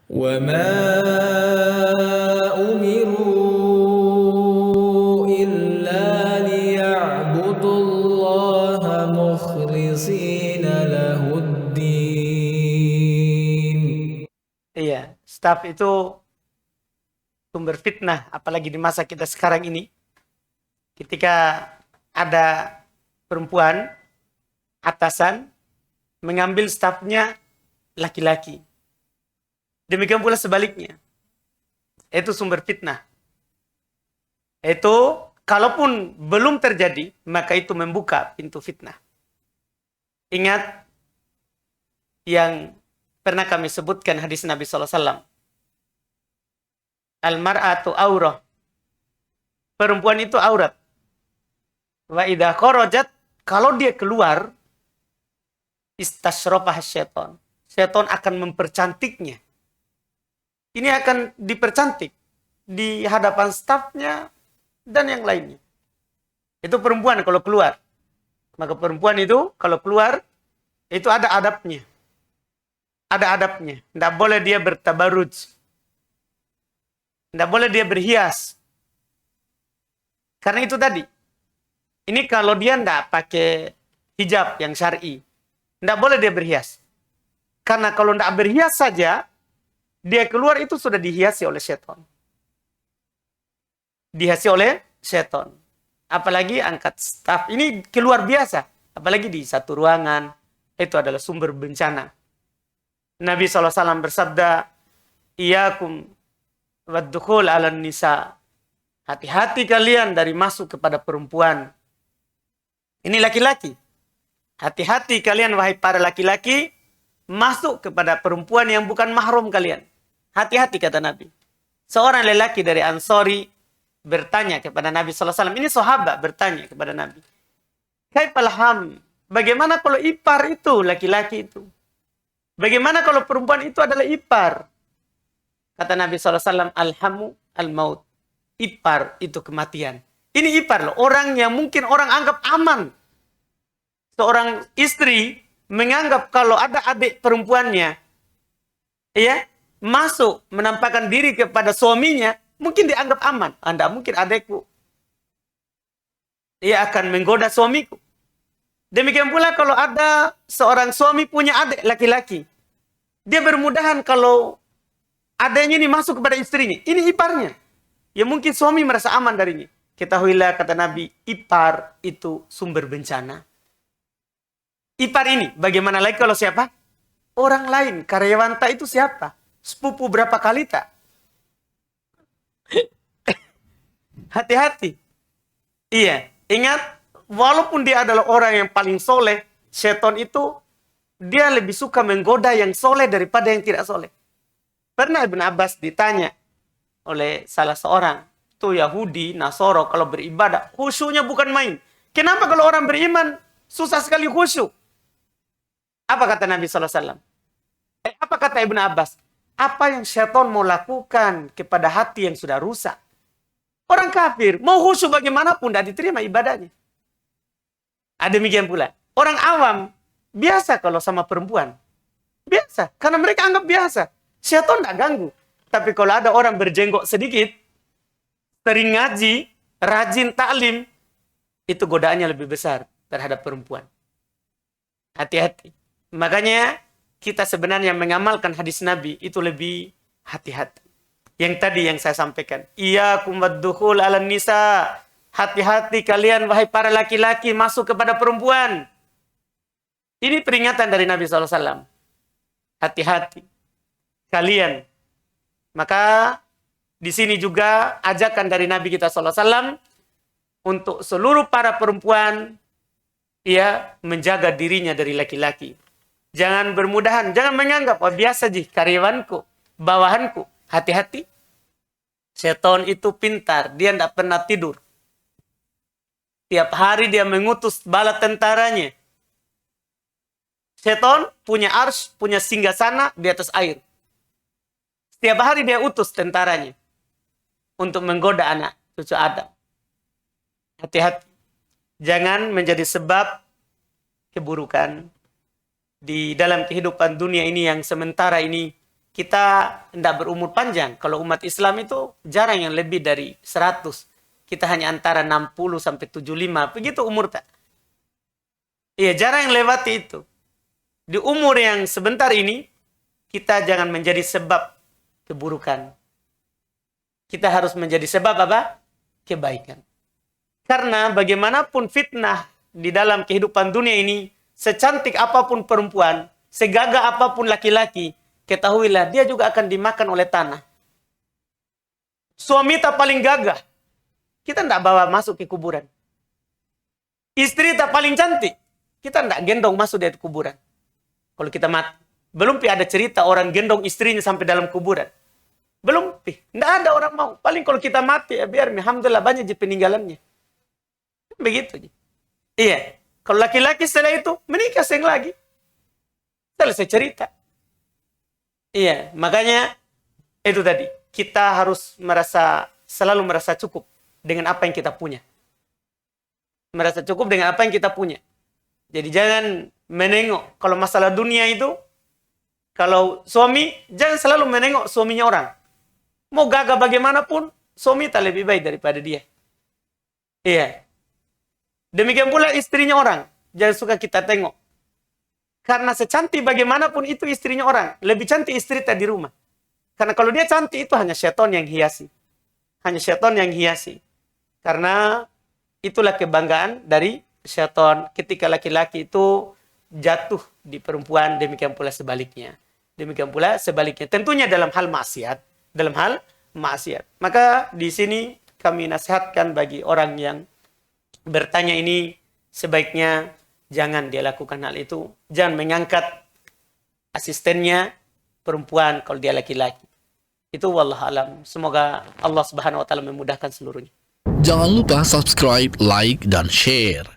وما أمروا إلا ليعبدوا الله مخلصين له الدين. Iya, staf itu sumber fitnah, apalagi di masa kita sekarang ini. Ketika ada perempuan, atasan, mengambil stafnya laki-laki. Demikian pula sebaliknya. Itu sumber fitnah. Itu, kalaupun belum terjadi, maka itu membuka pintu fitnah. Ingat yang pernah kami sebutkan hadis Nabi SAW. Al-mar'atu aurah. Perempuan itu aurat. Wa idha kharajat, kalau dia keluar, istasyrafah syaitan. Syaitan akan mempercantiknya. Ini akan dipercantik di hadapan stafnya dan yang lainnya. Itu perempuan kalau keluar. Maka perempuan itu kalau keluar, itu ada adabnya. Ada adabnya. Tidak boleh dia bertabaruj. Tidak boleh dia berhias. Karena itu tadi. Ini kalau dia tidak pakai hijab yang syar'i. Tidak boleh dia berhias. Karena kalau tidak berhias saja, dia keluar itu sudah dihiasi oleh syaitan. Dihiasi oleh syaitan. Apalagi angkat staf. Ini keluar biasa. Apalagi di satu ruangan. Itu adalah sumber bencana. Nabi SAW bersabda, Iyakum waddukhul ala nisa. Hati-hati kalian dari masuk kepada perempuan. Ini laki-laki. Hati-hati kalian wahai para laki-laki. Masuk kepada perempuan yang bukan mahram kalian. Hati-hati kata Nabi. Seorang lelaki dari Ansori bertanya kepada Nabi SAW. Ini sahabat bertanya kepada Nabi. Kaifalham. Bagaimana kalau ipar itu laki-laki itu? Bagaimana kalau perempuan itu adalah ipar? Kata Nabi SAW. Alhamu al-maut. Ipar itu kematian. Ini ipar loh. Orang yang mungkin orang anggap aman. Seorang istri menganggap kalau ada adik perempuannya, ya, masuk menampakkan diri kepada suaminya, mungkin dianggap aman. Anda mungkin adekku, ia akan menggoda suamiku. Demikian pula kalau ada seorang suami punya adik laki-laki, dia bermudahan kalau adiknya ini masuk kepada istrinya. Ini iparnya. Ya mungkin suami merasa aman darinya. Ketahuilah kata Nabi, ipar itu sumber bencana. Ipar ini, bagaimana lagi kalau siapa? Orang lain, karyawan tak itu siapa? Sepupu berapa kali tak? Hati-hati. Iya, ingat, walaupun dia adalah orang yang paling soleh, syaitan itu, dia lebih suka menggoda yang soleh daripada yang tidak soleh. Pernah Ibn Abbas ditanya oleh salah seorang, itu Yahudi, Nasoro, kalau beribadah, khusyuknya bukan main. Kenapa kalau orang beriman, susah sekali khusyuk? Apa kata Nabi SAW? Apa kata Ibn Abbas? Apa yang syaitan mau lakukan kepada hati yang sudah rusak? Orang kafir, mau khusyuk bagaimanapun, tidak diterima ibadahnya. Demikian pula. Orang awam, biasa kalau sama perempuan. Biasa, karena mereka anggap biasa. Syaitan tidak ganggu. Tapi kalau ada orang berjenggok sedikit, sering ngaji, rajin taklim, itu godaannya lebih besar terhadap perempuan. Hati-hati. Makanya kita sebenarnya mengamalkan hadis Nabi itu lebih hati-hati. Yang tadi yang saya sampaikan. Iyyakum waddukhul 'alan nisa. Hati-hati kalian wahai para laki-laki masuk kepada perempuan. Ini peringatan dari Nabi SAW. Hati-hati kalian. Maka di sini juga ajakan dari Nabi kita SAW untuk seluruh para perempuan, ia menjaga dirinya dari laki-laki. Jangan bermudahan, jangan menganggap, oh biasa sih karyawanku, bawahanku. Hati-hati. Setan itu pintar, dia tidak pernah tidur. Tiap hari dia mengutus bala tentaranya. Setan punya ars, punya singgasana di atas air. Setiap hari dia utus tentaranya untuk menggoda anak cucu Adam. Hati-hati. Jangan menjadi sebab keburukan di dalam kehidupan dunia ini yang sementara ini. kita tidak berumur panjang. Kalau umat Islam itu jarang yang lebih dari 100. Kita hanya antara 60 sampai 75. Begitu umur tak? Iya, jarang yang lewati itu. Di umur yang sebentar ini, kita jangan menjadi sebab keburukan. Kita harus menjadi sebab apa? Kebaikan. Karena bagaimanapun fitnah di dalam kehidupan dunia ini, secantik apapun perempuan, segagah apapun laki-laki, ketahuilah dia juga akan dimakan oleh tanah. Suami tak paling gagah, kita tidak bawa masuk ke kuburan. Istri tak paling cantik, kita tidak gendong masuk di kuburan. Kalau kita mati, belum ada cerita orang gendong istrinya sampai dalam kuburan. Belum, tidak ada orang mau. Paling kalau kita mati, ya biar, alhamdulillah banyak peninggalannya. Begitu. Iya, kalau laki-laki setelah itu menikah seng lagi, selesai cerita. Iya, makanya itu tadi, kita harus selalu merasa cukup dengan apa yang kita punya. Merasa cukup dengan apa yang kita punya. Jadi jangan menengok, kalau masalah dunia itu, kalau suami, jangan selalu menengok suaminya orang. Mau gagah bagaimanapun, suami tak lebih baik daripada dia. Iya. Demikian pula istrinya orang, jangan suka kita tengok. Karena secantik bagaimanapun itu istrinya orang. Lebih cantik istri tak di rumah. Karena kalau dia cantik itu hanya syaitan yang hiasi. Hanya syaitan yang hiasi. Karena itulah kebanggaan dari syaitan. Ketika laki-laki itu jatuh di perempuan, demikian pula sebaliknya. Demikian pula sebaliknya. Tentunya dalam hal maksiat. Dalam hal maksiat. Maka di sini kami nasihatkan bagi orang yang bertanya ini, sebaiknya jangan dia lakukan hal itu. Jangan mengangkat asistennya perempuan kalau dia laki-laki. Itu wallahu alam. Semoga Allah Subhanahu wa taala memudahkan seluruhnya. Jangan lupa subscribe, like, dan share.